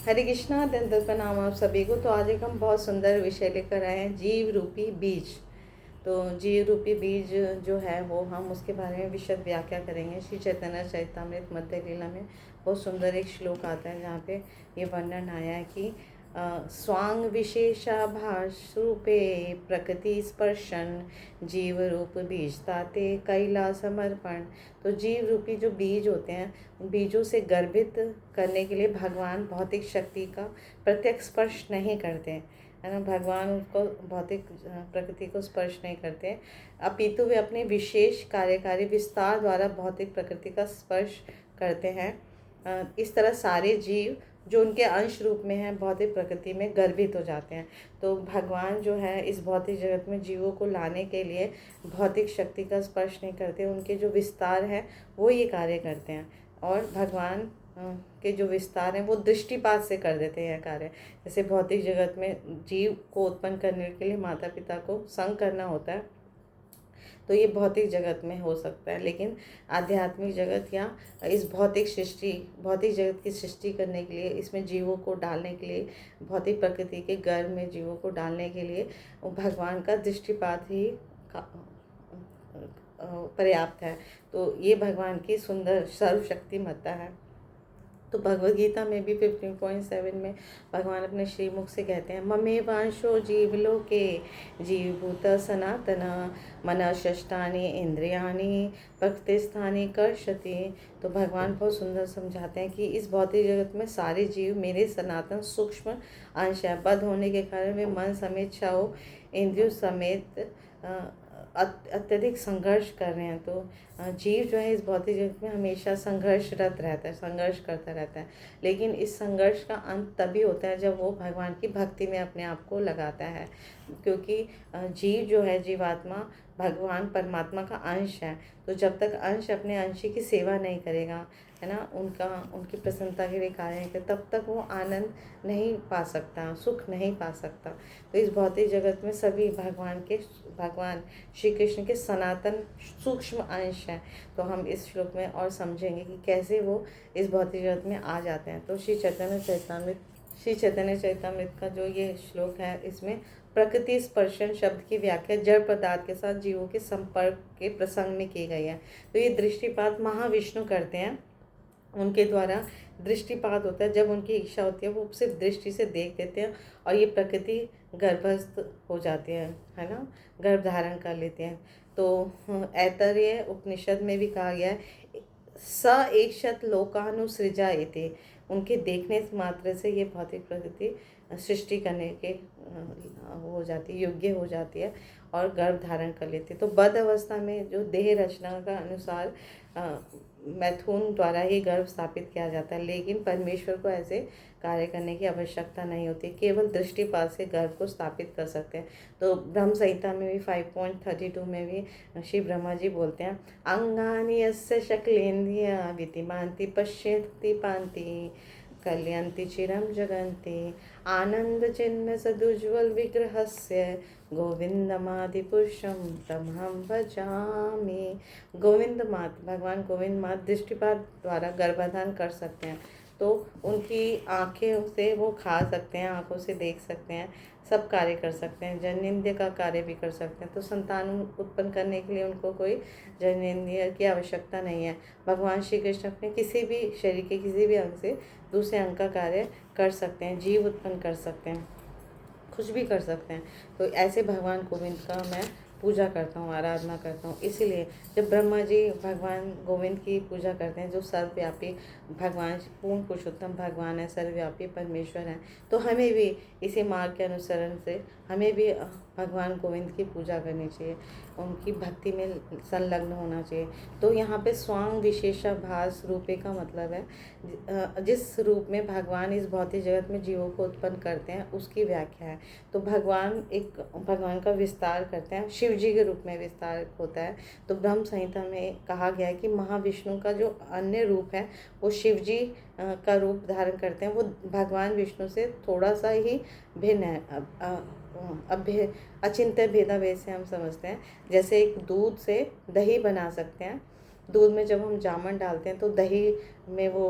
हरे कृष्णा, दिन दत्त प्रणाम आप सभी को। तो आज एक हम बहुत सुंदर विषय लेकर आए हैं, जीव रूपी बीज। तो जीव रूपी बीज जो है वो हम उसके बारे में विशद व्याख्या करेंगे। श्री चैतन्य चरितामृत मध्य लीला में बहुत सुंदर एक श्लोक आता है जहाँ पे ये वर्णन आया है कि स्वांग विशेषाभास रूपे प्रकृति स्पर्शन जीव रूप बीज ताते कैला समर्पण। तो जीव रूपी जो बीज होते हैं, उन बीजों से गर्भित करने के लिए भगवान भौतिक शक्ति का प्रत्यक्ष स्पर्श नहीं करते हैं, है ना। भगवान उनको भौतिक प्रकृति को स्पर्श नहीं करते, अपितु वे अपने विशेष कार्यकारी विस्तार द्वारा भौतिक प्रकृति का स्पर्श करते हैं। इस तरह सारे जीव जो उनके अंश रूप में हैं भौतिक प्रकृति में गर्भित हो जाते हैं। तो भगवान जो है इस भौतिक जगत में जीवों को लाने के लिए भौतिक शक्ति का स्पर्श नहीं करते, उनके जो विस्तार हैं वो ये कार्य करते हैं। और भगवान के जो विस्तार हैं वो दृष्टिपात से कर देते हैं कार्य। जैसे भौतिक जगत में जीव को उत्पन्न करने के लिए माता पिता को संग करना होता है, तो ये भौतिक जगत में हो सकता है। लेकिन आध्यात्मिक जगत या इस भौतिक जगत की सृष्टि करने के लिए, इसमें जीवों को डालने के लिए, भौतिक प्रकृति के गर्भ में जीवों को डालने के लिए भगवान का दृष्टिपात ही पर्याप्त है। तो ये भगवान की सुंदर सर्वशक्तिमत्ता है। तो भगवद गीता में भी 15.7 में भगवान अपने श्रीमुख से कहते हैं, ममेवांशो जीवलोके जीवभूत सनातन मनःषष्ठानि इंद्रियाणि प्रकृतिस्थानि कर्षति। तो भगवान बहुत सुंदर समझाते हैं कि इस भौतिक जगत में सारे जीव मेरे सनातन सूक्ष्म अंश है। बद्ध होने के कारण वे मन समेत छाओ इंद्रियों समेत अत्यधिक संघर्ष कर रहे हैं। तो जीव जो है इस भौतिक जगत में हमेशा संघर्षरत रहता है, संघर्ष करता रहता है। लेकिन इस संघर्ष का अंत तभी होता है जब वो भगवान की भक्ति में अपने आप को लगाता है, क्योंकि जीव जो है, जीवात्मा भगवान परमात्मा का अंश है। तो जब तक अंश अपने अंश की सेवा नहीं करेगा, है ना, उनकी प्रसन्नता के लिए कार्य नहीं करेगा, तब तक वो आनंद नहीं पा सकता, सुख नहीं पा सकता। तो इस भौतिक जगत में सभी भगवान श्री कृष्ण के सनातन सूक्ष्म अंश हैं। तो हम इस श्लोक में और समझेंगे कि कैसे वो इस भौतिक जगत में आ जाते हैं। तो श्री चैतन्य चरितामृत का जो ये श्लोक है, इसमें प्रकृति स्पर्शन शब्द की व्याख्या जड़ पदार्थ के साथ जीवों के संपर्क के प्रसंग में की गई है। तो ये दृष्टिपात महाविष्णु करते हैं, उनके द्वारा दृष्टिपात होता है। जब उनकी इच्छा होती है वो सिर्फ दृष्टि से देख देते हैं और ये प्रकृति गर्भस्थ हो जाती है ना, गर्भ धारण कर लेते हैं। तो ऐतरेय उपनिषद में भी कहा गया है, स एकशत लोकानुसृजा इति। उनके देखने मात्र से ये भौतिक प्रकृति सृष्टि करने के हो जाती है, योग्य हो जाती है और गर्भ धारण कर लेती है। तो बद्ध अवस्था में जो देह रचना का अनुसार मैथुन द्वारा ही गर्भ स्थापित किया जाता है, लेकिन परमेश्वर को ऐसे कार्य करने की आवश्यकता नहीं होती, केवल दृष्टिपात से गर्भ को स्थापित कर सकते हैं। तो ब्रह्म संहिता में भी 5.32 में भी श्री ब्रह्मा जी बोलते हैं, अंगानि यस्य शक्लेन्द्रिया वितिमान्ति पश्यन्ति पान्ति कल्यन्ति चिरं जगन्ति आनंद चिन्ह सदुज्वल विग्रहस्य गोविंदमादिपुरुषं तमहं भजामि। गोविंद मात, भगवान गोविंद मात दृष्टिपात द्वारा गर्भाधान कर सकते हैं। तो उनकी आँखें से वो खा सकते हैं, आँखों से देख सकते हैं, सब कार्य कर सकते हैं, जननेंद्रिय का कार्य भी कर सकते हैं। तो संतान उत्पन्न करने के लिए उनको कोई जननेंद्रिय की आवश्यकता नहीं है। भगवान श्री कृष्ण अपने किसी भी शरीर के किसी भी अंग से दूसरे अंग का कार्य कर सकते हैं, जीव उत्पन्न कर सकते हैं, कुछ भी कर सकते हैं। तो ऐसे भगवान गोविंद का मैं पूजा करता हूँ, आराधना करता हूँ। इसीलिए जब ब्रह्मा जी भगवान गोविंद की पूजा करते हैं, जो सर्वव्यापी भगवान, पूर्ण पुरुषोत्तम भगवान है, सर्वव्यापी परमेश्वर हैं, तो हमें भी इसी मार्ग के अनुसरण से हमें भी भगवान गोविंद की पूजा करनी चाहिए, उनकी भक्ति में संलग्न होना चाहिए। तो यहाँ पे स्वांग विशेषाभास रूपे का मतलब है जिस रूप में भगवान इस भौतिक जगत में जीवों को उत्पन्न करते हैं उसकी व्याख्या है। तो भगवान का विस्तार करते हैं, शिव जी के रूप में विस्तार होता है। तो ब्रह्म संहिता में कहा गया है कि महाविष्णु का जो अन्य रूप है वो शिव जी का रूप धारण करते हैं। वो भगवान विष्णु से थोड़ा सा ही भिन्न है, अचिंत्य भेदाभेद से हम समझते हैं। जैसे एक दूध से दही बना सकते हैं, दूध में जब हम जामन डालते हैं तो दही में वो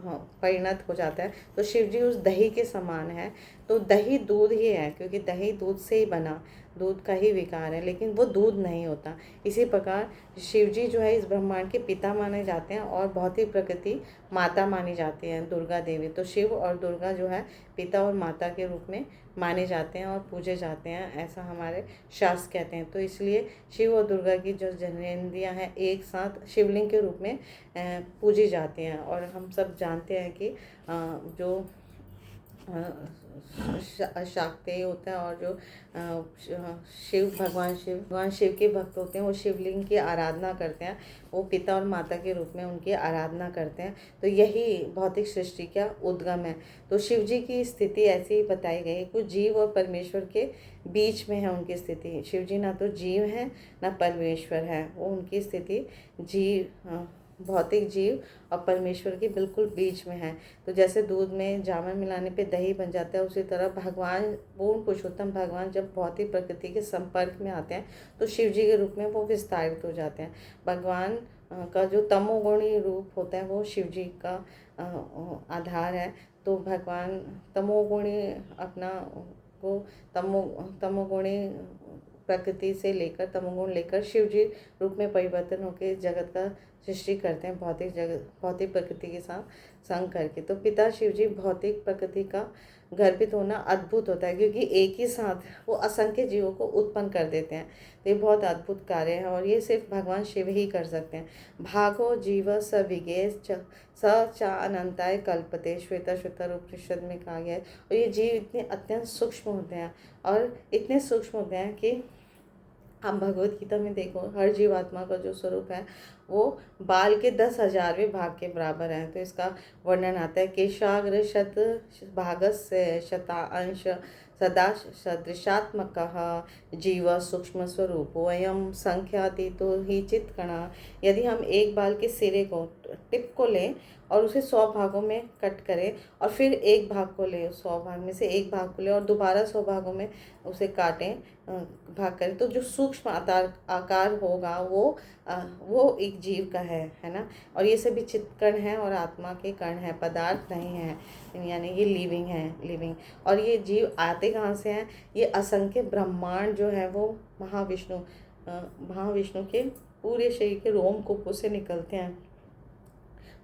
परिणत हो जाता है। तो शिव जी उस दही के समान है। तो दही दूध ही है, क्योंकि दही दूध से ही बना, दूध का ही विकार है, लेकिन वो दूध नहीं होता। इसी प्रकार शिव जी जो है इस ब्रह्मांड के पिता माने जाते हैं और भौतिक प्रकृति माता मानी जाती है, दुर्गा देवी। तो शिव और दुर्गा जो है पिता और माता के रूप में माने जाते हैं और पूजे जाते हैं, ऐसा हमारे शास्त्र कहते हैं। तो इसलिए शिव और दुर्गा की जो जननेंद्रियाँ हैं एक साथ शिवलिंग के रूप में पूजी जाती हैं। और हम सब जानते हैं कि जो शाक्तेय होता है और जो भगवान शिव के भक्त होते हैं वो शिवलिंग की आराधना करते हैं, वो पिता और माता के रूप में उनकी आराधना करते हैं। तो यही भौतिक सृष्टि का उद्गम है। तो शिव जी की स्थिति ऐसी ही बताई गई है कि जीव और परमेश्वर के बीच में है उनकी स्थिति। शिव जी ना तो जीव है ना परमेश्वर है, वो उनकी स्थिति भौतिक जीव और परमेश्वर के बिल्कुल बीच में है। तो जैसे दूध में जामन मिलाने पे दही बन जाता है, उसी तरह भगवान पूर्ण पुरुषोत्तम भगवान जब भौतिक प्रकृति के संपर्क में आते हैं तो शिव जी के रूप में वो विस्तारित हो जाते हैं। भगवान का जो तमोगुणी रूप होता है वो शिव जी का आधार है। तो भगवान तमोगुणी अपना को तमोगुणी प्रकृति से लेकर तमोगुण लेकर शिव जी रूप में परिवर्तन होकर जगत का सृष्टि करते हैं, भौतिक प्रकृति के साथ संग करके। तो पिता शिव जी भौतिक प्रकृति का गर्भित होना अद्भुत होता है, क्योंकि एक ही साथ वो असंख्य जीवों को उत्पन्न कर देते हैं। तो ये बहुत अद्भुत कार्य है और ये सिर्फ भगवान शिव ही कर सकते हैं। भागो जीव स विगे स चा अनंताय कल्पते, श्वेता उपनिषद में कहा गया है। और ये जीव इतने अत्यंत सूक्ष्म होते हैं और इतने सूक्ष्म होते हैं कि आप भगवत गीता में देखो, हर जीवात्मा का जो स्वरूप है वो बाल के 10,000वें भाग के बराबर है। तो इसका वर्णन आता है, केशाग्र शत भागस्य शतांश सदा सदृशात्मक जीव सूक्ष्म स्वरूप वयम संख्यातीतो ही चित्कणा। यदि हम एक बाल के सिरे को टिप को लें और उसे 100 भागों में कट करें और फिर एक भाग को लें, 100 भाग में से एक भाग को लें और दोबारा 100 भागों में उसे काटें, भाग करें, तो जो सूक्ष्म आकार होगा वो एक जीव का है ना। और ये सभी चित्कण है और आत्मा के कण है, पदार्थ नहीं है, यानी ये लिविंग। और ये जीव आते कहाँ से हैं? ये असंख्य ब्रह्मांड जो है वो महाविष्णु के पूरे शरीर के रोमकूपों से निकलते हैं।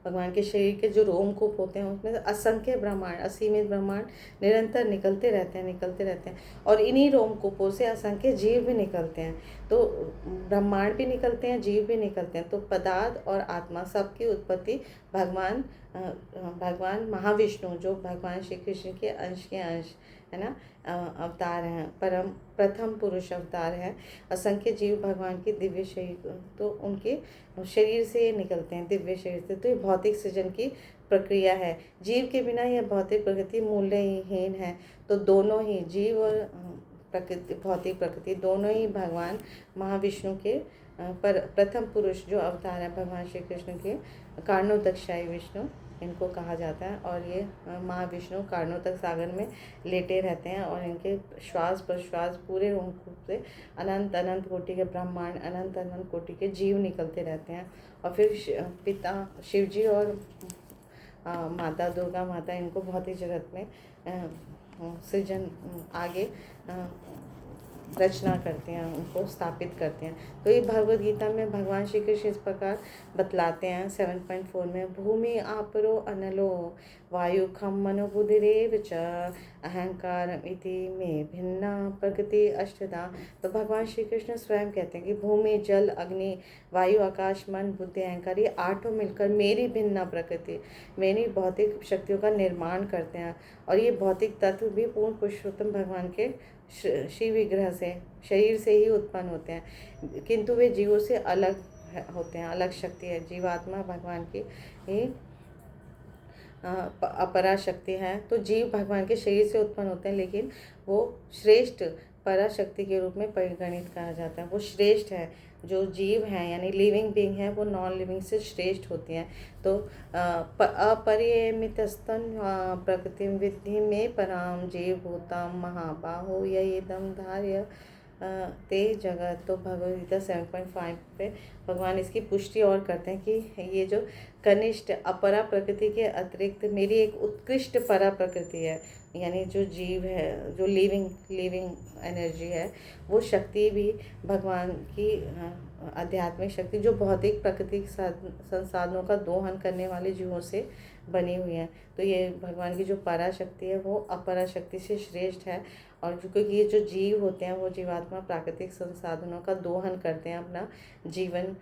भगवान के शरीर के जो रोमकूप होते हैं उसमें से असंख्य ब्रह्मांड, असीमित ब्रह्मांड निरंतर निकलते रहते हैं। और इन्हीं रोमकूपों से असंख्य जीव भी निकलते हैं। तो ब्रह्मांड भी निकलते हैं, जीव भी निकलते हैं। तो पदार्थ और आत्मा सबकी उत्पत्ति भगवान महाविष्णु, जो भगवान श्री कृष्ण के अंश है ना, अवतार हैं, प्रथम पुरुष अवतार हैं। असंख्य जीव भगवान के दिव्य शरीर, तो उनके शरीर से निकलते हैं, दिव्य शरीर से। तो ये भौतिक सृजन की प्रक्रिया है। जीव के बिना यह भौतिक प्रकृति मूल्यहीन है। तो दोनों ही जीव और भौतिक प्रकृति दोनों ही भगवान महाविष्णु के प्रथम पुरुष जो अवतार है, भगवान श्री कृष्ण के कारणोदकशायी विष्णु इनको कहा जाता है। और ये महाविष्णु कारणोदक सागर में लेटे रहते हैं और इनके श्वास प्रश्वास पूरे रोमकूप से अनंत कोटि के ब्रह्मांड, अनंत कोटि के जीव निकलते रहते हैं। और फिर पिता शिव जी और माता दुर्गा माता इनको भौतिक जगत में सृजन आगे रचना करते हैं, उनको स्थापित करते हैं। तो ये भगवद गीता में भगवान श्री कृष्ण इस प्रकार बतलाते हैं 7.4 में, भूमि आपरो अनलो वायु खम मनोबुधिरेव च अहंकार इति में भिन्ना प्रकृति अष्टधा। तो भगवान श्री कृष्ण स्वयं कहते हैं कि भूमि, जल, अग्नि, वायु, आकाश, मन, बुद्धि, अहंकार, ये आठों मिलकर मेरी भिन्ना प्रकृति, मेरी भौतिक शक्तियों का निर्माण करते हैं। और ये भौतिक तत्व भी पूर्ण पुरुषोत्तम भगवान के शिव विग्रह से, शरीर से ही उत्पन्न होते हैं, किंतु वे जीवों से अलग होते हैं, अलग शक्ति है। जीवात्मा भगवान की ही अपरा शक्ति है। तो जीव भगवान के शरीर से उत्पन्न होते हैं, लेकिन वो श्रेष्ठ पराशक्ति के रूप में परिगणित कहा जाता है। वो श्रेष्ठ है, जो जीव हैं यानी लिविंग बीइंग है, वो नॉन लिविंग से श्रेष्ठ होती हैं। तो अपरिमितस्तन प्रकृति विद्धि में पराम जीव भूतम महाबाहो यदम धार्य ते जगत। तो भगवद गीता 7.5 पे भगवान इसकी पुष्टि और करते हैं कि ये जो कनिष्ठ अपरा प्रकृति के अतिरिक्त मेरी एक उत्कृष्ट परा प्रकृति है, यानी जो जीव है, जो लिविंग एनर्जी है, वो शक्ति भी भगवान की आध्यात्मिक शक्ति जो भौतिक प्राकृतिक संसाधनों का दोहन करने वाले जीवों से बनी हुई है। तो ये भगवान की जो परा शक्ति है वो अपरा शक्ति से श्रेष्ठ है। और क्योंकि ये जो जीव होते हैं वो जीवात्मा प्राकृतिक संसाधनों का दोहन करते हैं अपना जीवन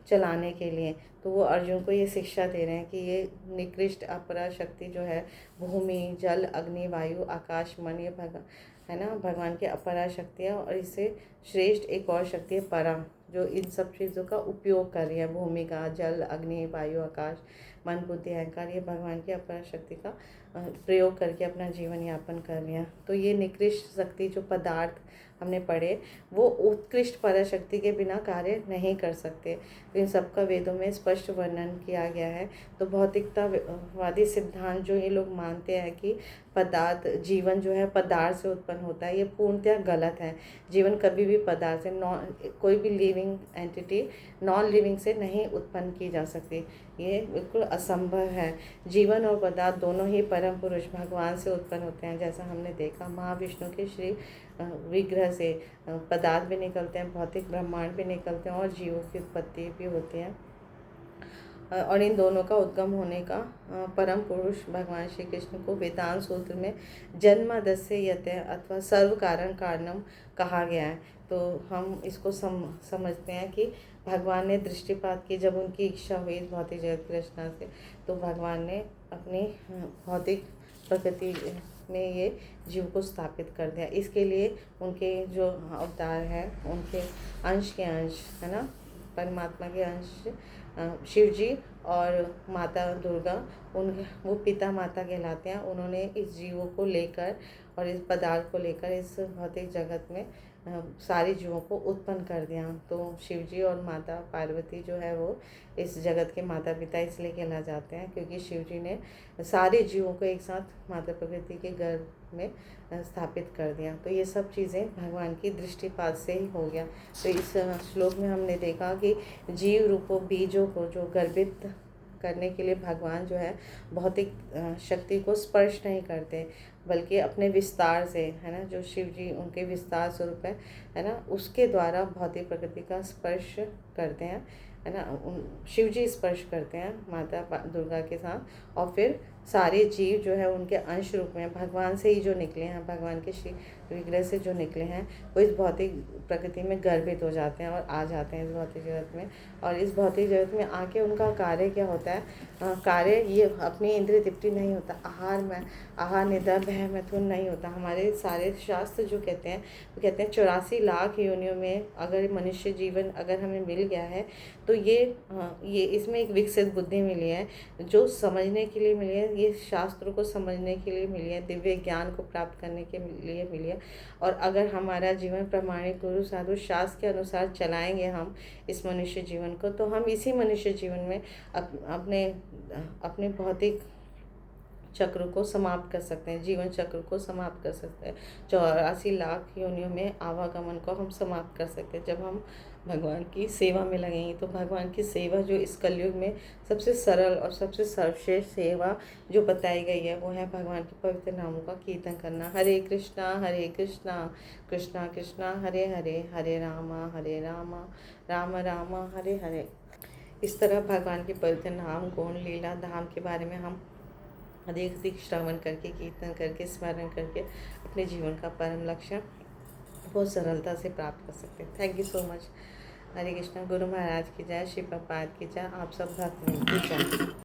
चलाने के लिए। तो वो अर्जुन को ये शिक्षा दे रहे हैं कि ये निकृष्ट अपरा शक्ति जो है भूमि, जल, अग्नि, वायु, आकाश, मन, ये है ना भगवान की अपरा शक्ति है। और इससे श्रेष्ठ एक और शक्ति है परा, जो इन सब चीज़ों का उपयोग कर रही है। भूमि का, जल, अग्नि, वायु, आकाश, मन, बुद्धि, अहंकार, ये भगवान की अपरा शक्ति का प्रयोग करके अपना जीवन यापन कर रही है। तो ये निकृष्ट शक्ति जो पदार्थ हमने पढ़े वो उत्कृष्ट पराशक्ति के बिना कार्य नहीं कर सकते। इन सब का वेदों में स्पष्ट वर्णन किया गया है। तो भौतिकतावादी सिद्धांत जो ये लोग मानते हैं कि पदार्थ जीवन जो है पदार्थ से उत्पन्न होता है, ये पूर्णतः गलत है। जीवन कभी भी पदार्थ से कोई भी लिविंग एंटिटी नॉन लिविंग से नहीं उत्पन्न की जा सकती, ये बिल्कुल असंभव है। जीवन और पदार्थ दोनों ही परम पुरुष भगवान से उत्पन्न होते हैं। जैसा हमने देखा महाविष्णु के श्री विग्रह से पदार्थ भी निकलते हैं, भौतिक ब्रह्मांड भी निकलते हैं और जीवों की उत्पत्ति भी होती है। और इन दोनों का उद्गम होने का परम पुरुष भगवान श्री कृष्ण को वेदांत सूत्र में जन्मादस्य यते अथवा सर्व कारण कारणम कहा गया है। तो हम इसको समझते हैं कि भगवान ने दृष्टिपात की, जब उनकी इच्छा हुई इस भौतिक जगत की रचना से, तो भगवान ने अपनी भौतिक प्रकृति में ये जीव को स्थापित कर दिया। इसके लिए उनके जो अवतार है, उनके अंश के अंश है ना, परमात्मा के अंश शिव जी और माता दुर्गा, वो पिता माता कहलाते हैं। उन्होंने इस जीवों को लेकर और इस पदार्थ को लेकर इस भौतिक जगत में सारे जीवों को उत्पन्न कर दिया। तो शिव जी और माता पार्वती जो है वो इस जगत के माता पिता इसलिए कहला जाते हैं क्योंकि शिव जी ने सारे जीवों को एक साथ माता प्रकृति के गर्भ में स्थापित कर दिया। तो ये सब चीज़ें भगवान की दृष्टिपात से ही हो गया। तो इस श्लोक में हमने देखा कि जीव रूपों बीजों को जो गर्भित करने के लिए भगवान जो है भौतिक शक्ति को स्पर्श नहीं करते, बल्कि अपने विस्तार से, है ना, जो शिव जी उनके विस्तार स्वरूप है ना, उसके द्वारा भौतिक प्रकृति का स्पर्श करते हैं, है ना। शिव जी स्पर्श करते हैं माता दुर्गा के साथ, और फिर सारे जीव जो है उनके अंश रूप में भगवान से ही जो निकले हैं, भगवान के श्री विग्रह से जो निकले हैं, वो इस भौतिक प्रकृति में गर्भित हो जाते हैं और आ जाते हैं इस भौतिक जगत में। और इस भौतिक जगत में आके उनका कार्य क्या होता है? कार्य ये अपनी इंद्रिय तृप्ति नहीं होता, आहार निद्रा भय मैथुन नहीं होता। हमारे सारे शास्त्र जो कहते हैं वो कहते हैं 84 लाख योनियों में अगर मनुष्य जीवन अगर हमें मिल गया है तो ये इसमें एक विकसित बुद्धि मिली है, जो समझने के लिए मिली है, ये शास्त्रों को समझने के लिए मिली है, दिव्य ज्ञान को प्राप्त करने के लिए मिली है। और अगर हमारा जीवन प्रमाणिक गुरु साधु शास्त्र के अनुसार चलाएंगे हम इस मनुष्य जीवन को, तो हम इसी मनुष्य जीवन में अपने भौतिक चक्र को समाप्त कर सकते हैं, जीवन चक्र को समाप्त कर सकते हैं। 84 लाख योनियों में आवागमन को हम समाप्त कर सकते हैं जब हम भगवान की सेवा में लगेंगे। तो भगवान की सेवा जो इस कलयुग में सबसे सरल और सबसे सर्वश्रेष्ठ सेवा जो बताई गई है वो है भगवान के पवित्र नामों का कीर्तन करना। हरे कृष्णा कृष्णा कृष्णा हरे हरे, हरे रामा राम राम हरे हरे। इस तरह भगवान के पवित्र नाम, गुण, लीला, धाम के बारे में हम अधिक श्रवण करके, कीर्तन करके, स्मरण करके अपने जीवन का परम लक्ष्य बहुत सरलता से प्राप्त कर सकते हैं। Thank you so much. Hare Krishna. गुरु महाराज की जय, श्री प्रपात की जय, आप सब भक्त की जय।